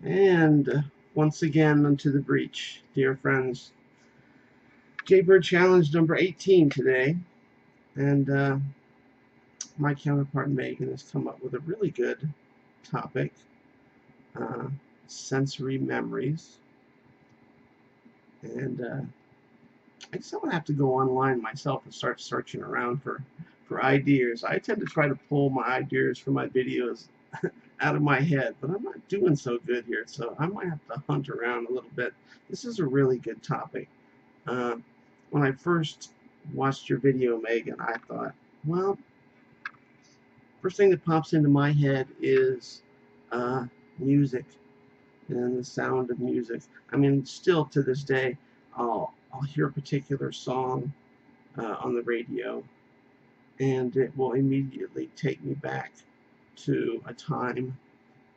And once again unto the breach, dear friends. Jaybird Challenge number 18 today. And my counterpart Megan has come up with a really good topic. Sensory memories. And I guess I'm going to have to go online myself and start searching around for ideas. I tend to try to pull my ideas from my videos out of my head, but I'm not doing so good here, so I might have to hunt around a little bit. This is a really good topic. When I first watched your video, Megan, I thought, well, first thing that pops into my head is music and the sound of music. I mean, still to this day, I'll hear a particular song on the radio, and it will immediately take me back to a time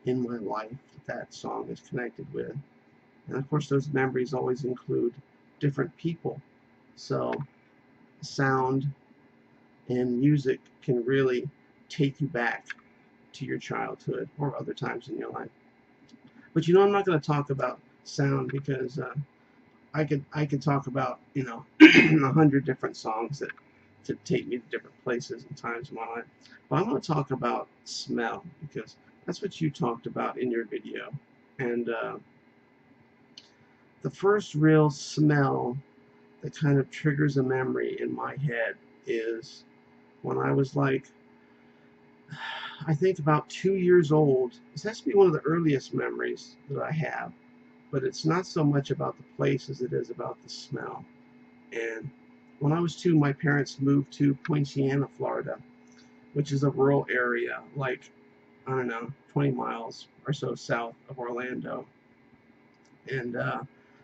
in my life that song is connected with. And of course, those memories always include different people. So sound and music can really take you back to your childhood or other times in your life. But I'm not going to talk about sound because I could talk about 100 different songs that to take me to different places and times in my life. But I'm going to talk about smell because that's what you talked about in your video. And the first real smell that kind of triggers a memory in my head is when I was like, I think about 2 years old. This has to be one of the earliest memories that I have, but it's not so much about the place as it is about the smell. And when I was 2, my parents moved to Poinciana, Florida, which is a rural area, like, I don't know, 20 miles or so south of Orlando. And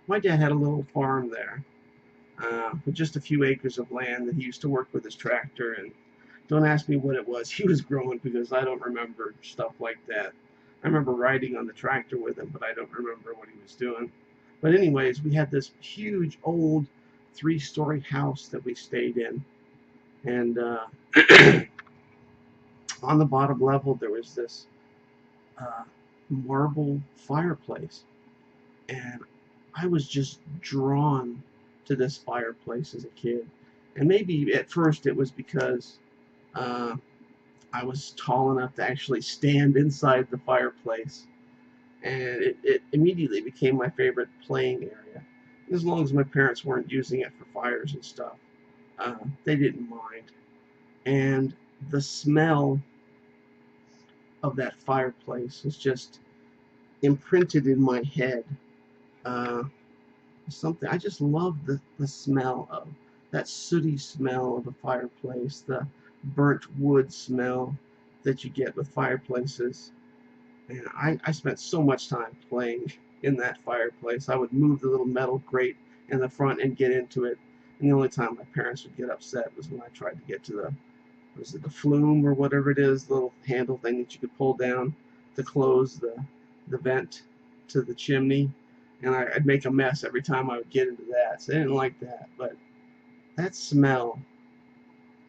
my dad had a little farm there with just a few acres of land that he used to work with his tractor. And don't ask me what it was he was growing because I don't remember stuff like that. I remember riding on the tractor with him, but I don't remember what he was doing. But anyways, we had this huge old 3-story house that we stayed in. And on the bottom level, there was this marble fireplace. And I was just drawn to this fireplace as a kid. And maybe at first it was because I was tall enough to actually stand inside the fireplace. And it immediately became my favorite playing area. As long as my parents weren't using it for fires and stuff, they didn't mind. And the smell of that fireplace was just imprinted in my head. Something I just love the smell of that sooty smell of a fireplace, the burnt wood smell that you get with fireplaces. And I spent so much time playing in that fireplace. I would move the little metal grate in the front and get into it. And the only time my parents would get upset was when I tried to get to the flume or whatever it is, the little handle thing that you could pull down to close the vent to the chimney. And I'd make a mess every time I would get into that. So I didn't like that. But that smell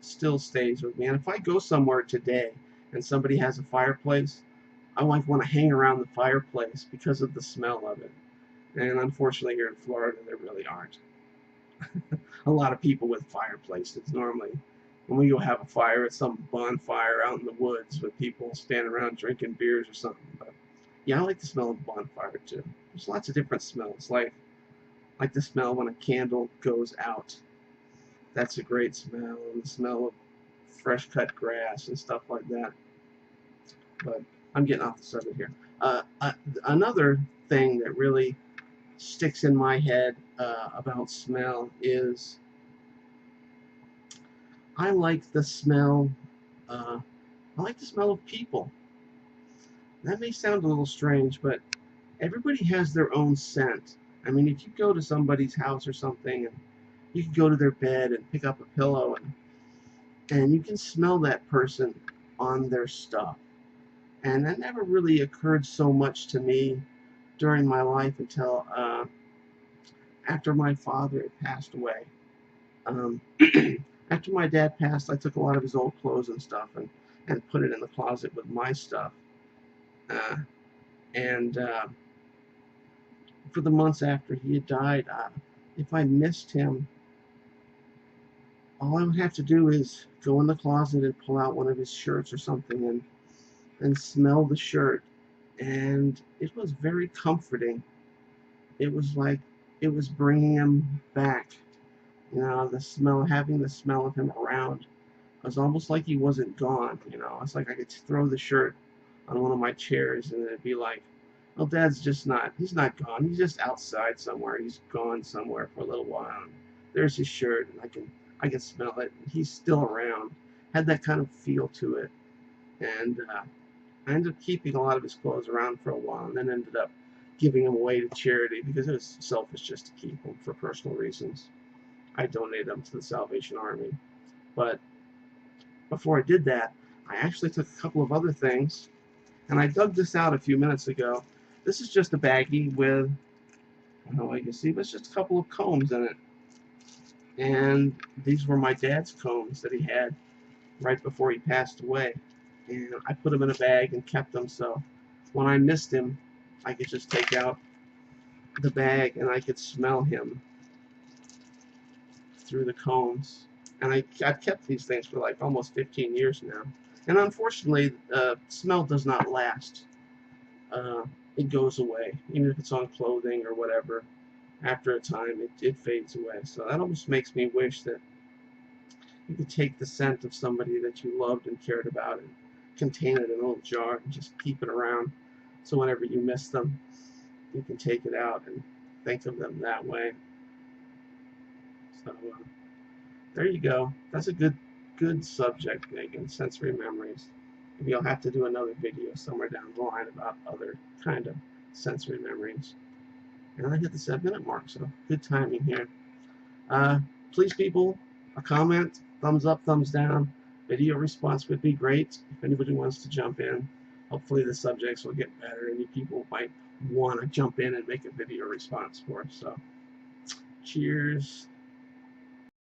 still stays with me. And if I go somewhere today and somebody has a fireplace, I want to hang around the fireplace because of the smell of it. And unfortunately here in Florida, there really aren't a lot of people with fireplaces. Normally, when we go have a fire, it's some bonfire out in the woods with people standing around drinking beers or something. But yeah, I like the smell of a bonfire too. There's lots of different smells, like the smell when a candle goes out. That's a great smell, and the smell of fresh cut grass and stuff like that. But I'm getting off the subject here. Another thing that really sticks in my head about smell is I like the smell. I like the smell of people. That may sound a little strange, but everybody has their own scent. I mean, if you go to somebody's house or something, and you can go to their bed and pick up a pillow, and you can smell that person on their stuff. And that never really occurred so much to me during my life until after my father had passed away. After my dad passed, I took a lot of his old clothes and stuff and put it in the closet with my stuff. And for the months after he had died, if I missed him, all I would have to do is go in the closet and pull out one of his shirts or something and smell the shirt. And it was very comforting. It was like it was bringing him back. The smell, having the smell of him around. It was almost like he wasn't gone. It's like I could throw the shirt on one of my chairs and it'd be like, well, Dad's just not, he's not gone. He's just outside somewhere. He's gone somewhere for a little while. And there's his shirt, and I can smell it. He's still around. Had that kind of feel to it. And I ended up keeping a lot of his clothes around for a while, and then ended up giving them away to charity because it was selfish just to keep them for personal reasons. I donated them to the Salvation Army. But before I did that, I actually took a couple of other things, and I dug this out a few minutes ago. This is just a baggie with, I don't know what you can see, but it's just a couple of combs in it. And these were my dad's combs that he had right before he passed away. And I put them in a bag and kept them, so when I missed him, I could just take out the bag and I could smell him through the combs. And I've kept these things for like almost 15 years now. And unfortunately, smell does not last. It goes away, even if it's on clothing or whatever. After a time, it fades away. So that almost makes me wish that you could take the scent of somebody that you loved and cared about and contain it in a little jar and just keep it around. So whenever you miss them, you can take it out and think of them that way. So there you go. That's a good subject, Megan. Sensory memories. Maybe I'll have to do another video somewhere down the line about other kind of sensory memories. And I hit the 7-minute mark, so good timing here. Please, people, a comment, thumbs up, thumbs down. Video response would be great if anybody wants to jump in. Hopefully the subjects will get better and you people might want to jump in and make a video response for us. So, cheers.